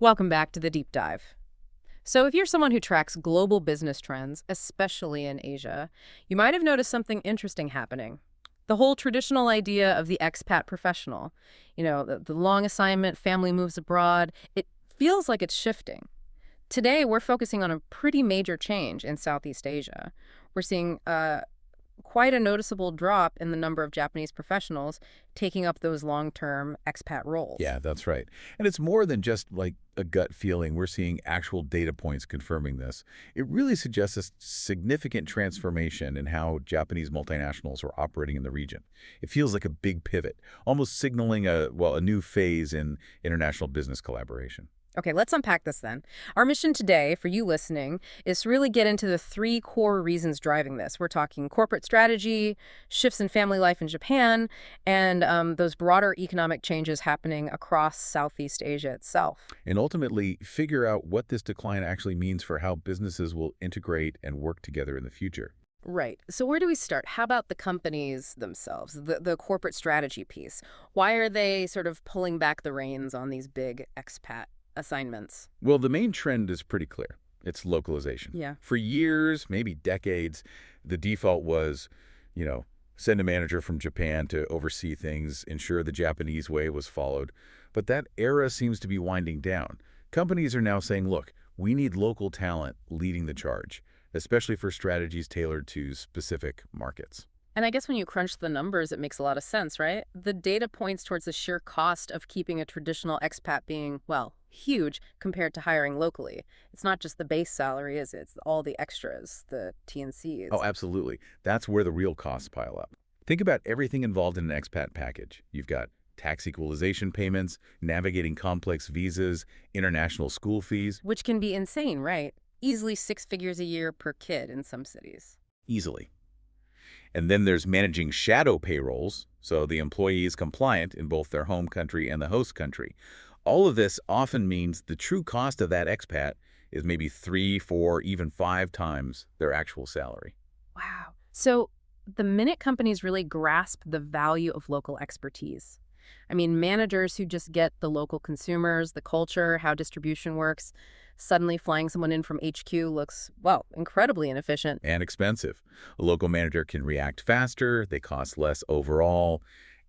Welcome back to the deep dive. So, if you're someone who tracks global business trends, especially in Asia, you might have noticed something interesting happening. The whole traditional idea of the expat professional, the long assignment, family moves abroad, it feels like it's shifting. Today, we're focusing on a pretty major change in Southeast Asia. We're seeing quite a noticeable drop in the number of Japanese professionals taking up those long-term expat roles. Yeah, that's right. And it's more than just like a gut feeling. We're seeing actual data points confirming this. It really suggests a significant transformation in how Japanese multinationals are operating in the region. It feels like a big pivot, almost signaling a new phase in international business collaboration. Okay, let's unpack this then. Our mission today, for you listening, is to really get into the three core reasons driving this. We're talking corporate strategy, shifts in family life in Japan, and those broader economic changes happening across Southeast Asia itself. And ultimately, figure out what this decline actually means for how businesses will integrate and work together in the future. Right. So where do we start? How about the companies themselves, the corporate strategy piece? Why are they sort of pulling back the reins on these big expat assignments? Well, the main trend is pretty clear. It's localization. Yeah. For years, maybe decades, the default was, send a manager from Japan to oversee things, ensure the Japanese way was followed. But that era seems to be winding down. Companies are now saying, look, we need local talent leading the charge, especially for strategies tailored to specific markets. And I guess when you crunch the numbers, it makes a lot of sense, right? The data points towards the sheer cost of keeping a traditional expat being, well, huge compared to hiring locally. It's not just the base salary, is it? It's all the extras, the Oh, T&Cs. absolutely. That's where the real costs pile up. Think about everything involved in an expat package. You've got tax equalization payments, navigating complex visas, international school fees, Which can be insane, right? Easily six figures a year per kid in some cities. easily. And then there's managing shadow payrolls, so the employee is compliant in both their home country and the host country. All of this often means the true cost of that expat is maybe 3, 4, even 5 times their actual salary. Wow. So the minute companies really grasp the value of local expertise, I mean, managers who just get the local consumers, the culture, how distribution works, suddenly flying someone in from HQ looks, well, incredibly inefficient. And expensive. A local manager can react faster, they cost less overall,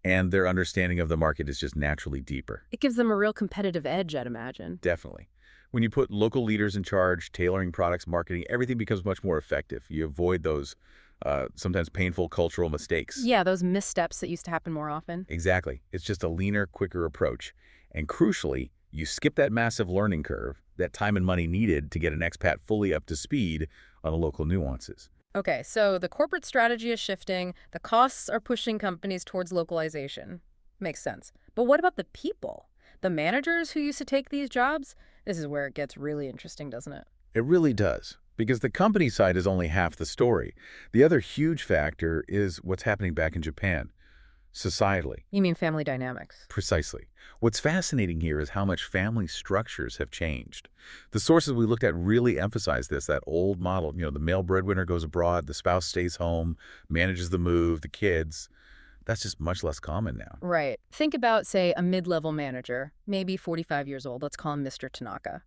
and their understanding of the market is just naturally deeper. It gives them a real competitive edge, I'd imagine. Definitely. When you put local leaders in charge, tailoring products, marketing, everything becomes much more effective. You avoid those sometimes painful cultural mistakes. Yeah, those missteps that used to happen more often. Exactly. It's just a leaner, quicker approach. And crucially, you skip that massive learning curve, that time and money needed to get an expat fully up to speed on the local nuances. Okay, so the corporate strategy is shifting, the costs are pushing companies towards localization. Makes sense. But what about the people? The managers who used to take these jobs? This is where it gets really interesting, doesn't it? It really does, because the company side is only half the story. The other huge factor is what's happening back in Japan, societally. You mean family dynamics? Precisely. What's fascinating here is how much family structures have changed. The sources we looked at really emphasize this, that old model, the male breadwinner goes abroad, the spouse stays home, manages the move, the kids. That's just much less common now. Right. Think about, say, a mid-level manager, maybe 45 years old. Let's call him Mr. Tanaka.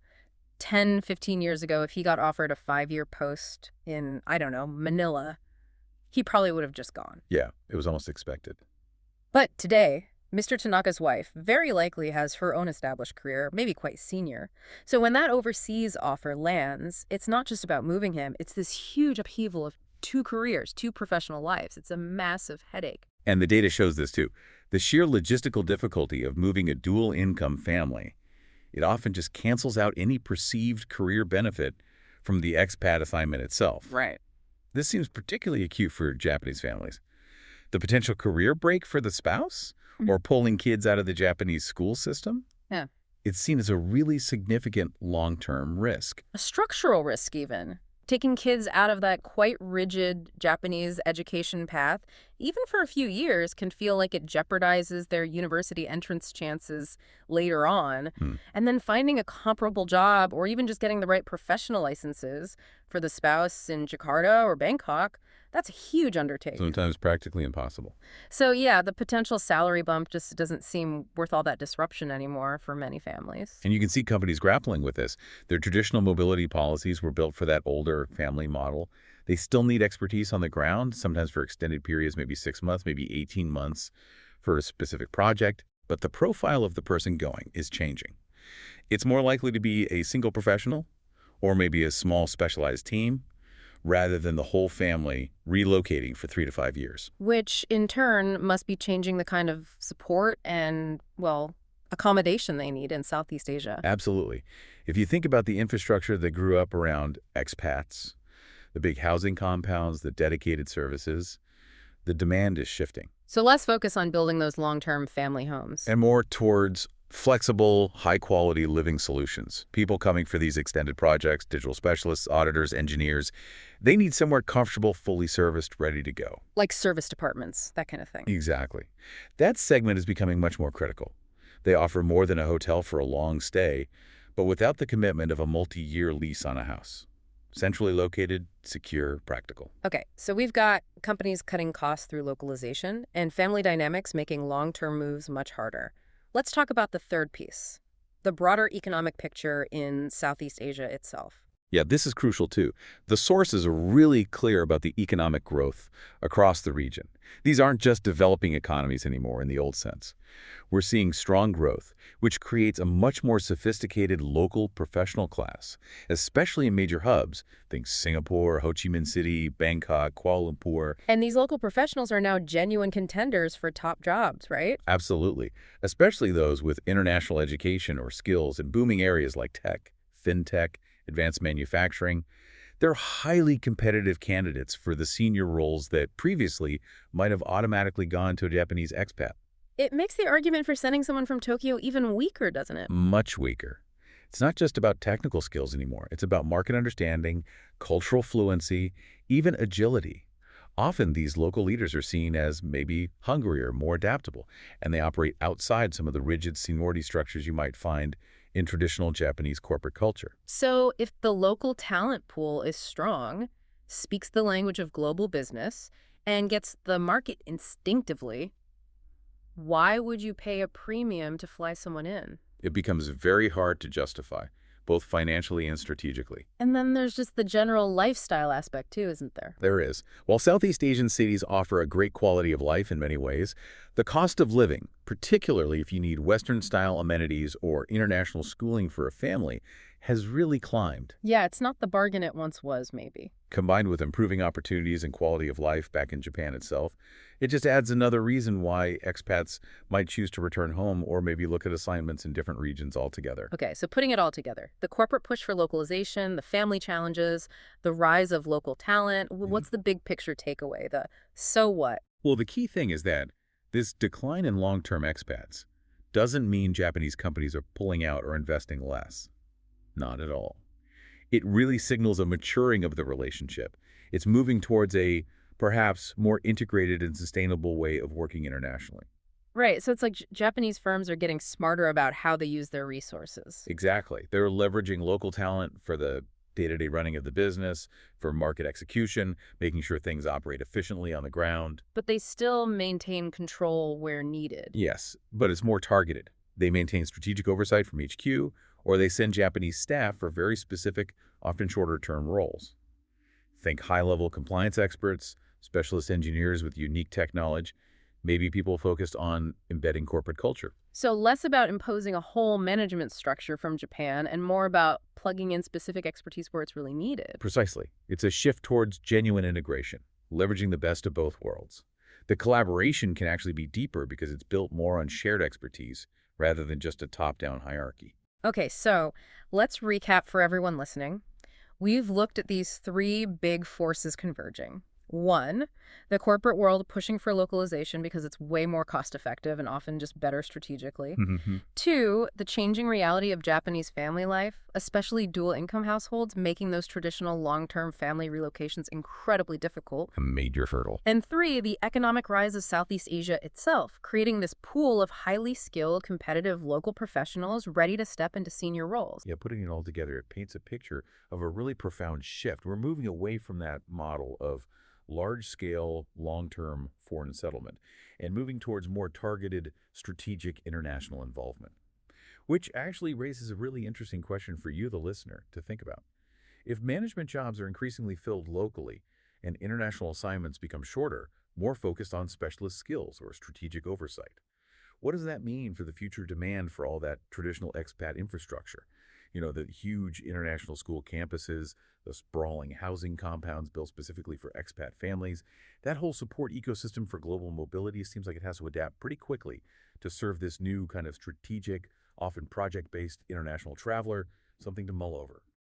10, 15 years ago, if he got offered a 5-year post in, I don't know, Manila, he probably would have just gone. Yeah, it was almost expected. But today, Mr. Tanaka's wife very likely has her own established career, maybe quite senior. So when that overseas offer lands, it's not just about moving him, it's this huge upheaval of two careers, two professional lives. It's a massive headache. And the data shows this too. The sheer logistical difficulty of moving a dual-income family, it often just cancels out any perceived career benefit from the expat assignment itself. Right. This seems particularly acute for Japanese families. The potential career break for the spouse or pulling kids out of the Japanese school system? Yeah. It's seen as a really significant long-term risk. A structural risk, even. Taking kids out of that quite rigid Japanese education path, even for a few years, can feel like it jeopardizes their university entrance chances later on. Hmm. And then finding a comparable job or even just getting the right professional licenses for the spouse in Jakarta or Bangkok, That's a huge undertaking. Sometimes practically impossible. So yeah, the potential salary bump just doesn't seem worth all that disruption anymore for many families. And you can see companies grappling with this. Their traditional mobility policies were built for that older family model. They still need expertise on the ground, sometimes for extended periods, maybe 6 months, maybe 18 months for a specific project. But the profile of the person going is changing. It's more likely to be a single professional or maybe a small specialized team rather than the whole family relocating for 3 to 5 years. Which in turn must be changing the kind of support and, well, accommodation they need in Southeast Asia. Absolutely. If you think about the infrastructure that grew up around expats, the big housing compounds, the dedicated services, the demand is shifting. So less focus on building those long-term family homes. And more towards flexible, high-quality living solutions. People coming for these extended projects, digital specialists, auditors, engineers, they need somewhere comfortable, fully serviced, ready to go. Like service departments, that kind of thing. Exactly. That segment is becoming much more critical. They offer more than a hotel for a long stay, but without the commitment of a multi-year lease on a house. Centrally located, secure, practical. Okay, so we've got companies cutting costs through localization and family dynamics making long-term moves much harder. Let's talk about the third piece, the broader economic picture in Southeast Asia itself. Yeah, this is crucial too. The sources are really clear about the economic growth across the region. These aren't just developing economies anymore in the old sense. We're seeing strong growth, which creates a much more sophisticated local professional class, especially in major hubs. Think Singapore, Ho Chi Minh City, Bangkok, Kuala Lumpur. And these local professionals are now genuine contenders for top jobs, right? Absolutely, especially those with international education or skills in booming areas like tech, fintech, advanced manufacturing. They're highly competitive candidates for the senior roles that previously might have automatically gone to a Japanese expat. It makes the argument for sending someone from Tokyo even weaker, doesn't it? Much weaker. It's not just about technical skills anymore. It's about market understanding, cultural fluency, even agility. Often these local leaders are seen as maybe hungrier, more adaptable, and they operate outside some of the rigid seniority structures you might find in traditional Japanese corporate culture. So if the local talent pool is strong, speaks the language of global business, and gets the market instinctively, why would you pay a premium to fly someone in? It becomes very hard to justify, both financially and strategically. And then there's just the general lifestyle aspect too, isn't there? There is. While Southeast Asian cities offer a great quality of life in many ways, the cost of living, particularly if you need Western-style amenities or international schooling for a family, has really climbed. Yeah, it's not the bargain it once was, maybe. Combined with improving opportunities and quality of life back in Japan itself, it just adds another reason why expats might choose to return home or maybe look at assignments in different regions altogether. Okay, so putting it all together, the corporate push for localization, the family challenges, the rise of local talent, what's the big picture takeaway? The so what? Well, the key thing is that this decline in long-term expats doesn't mean Japanese companies are pulling out or investing less. Not at all. It really signals a maturing of the relationship. It's moving towards a perhaps more integrated and sustainable way of working internationally. Right, so it's like Japanese firms are getting smarter about how they use their resources. Exactly. They're leveraging local talent for the day-to-day running of the business, for market execution, making sure things operate efficiently on the ground. But they still maintain control where needed. Yes, but it's more targeted. They maintain strategic oversight from HQ, or they send Japanese staff for very specific, often shorter-term roles. Think high-level compliance experts, specialist engineers with unique tech knowledge, maybe people focused on embedding corporate culture. So less about imposing a whole management structure from Japan and more about plugging in specific expertise where it's really needed. Precisely. It's a shift towards genuine integration, leveraging the best of both worlds. The collaboration can actually be deeper because it's built more on shared expertise rather than just a top-down hierarchy. Okay, so let's recap for everyone listening. We've looked at these three big forces converging. One, the corporate world pushing for localization because it's way more cost-effective and often just better strategically. Two, the changing reality of Japanese family life, especially dual-income households, making those traditional long-term family relocations incredibly difficult. A major hurdle. And three, the economic rise of Southeast Asia itself, creating this pool of highly skilled, competitive local professionals ready to step into senior roles. Yeah, putting it all together, it paints a picture of a really profound shift. We're moving away from that model of large-scale, long-term foreign settlement, and moving towards more targeted, strategic international involvement. Which actually raises a really interesting question for you, the listener, to think about. If management jobs are increasingly filled locally and international assignments become shorter, more focused on specialist skills or strategic oversight, what does that mean for the future demand for all that traditional expat infrastructure? The huge international school campuses, the sprawling housing compounds built specifically for expat families. That whole support ecosystem for global mobility seems like it has to adapt pretty quickly to serve this new kind of strategic, often project-based international traveler, something to mull over.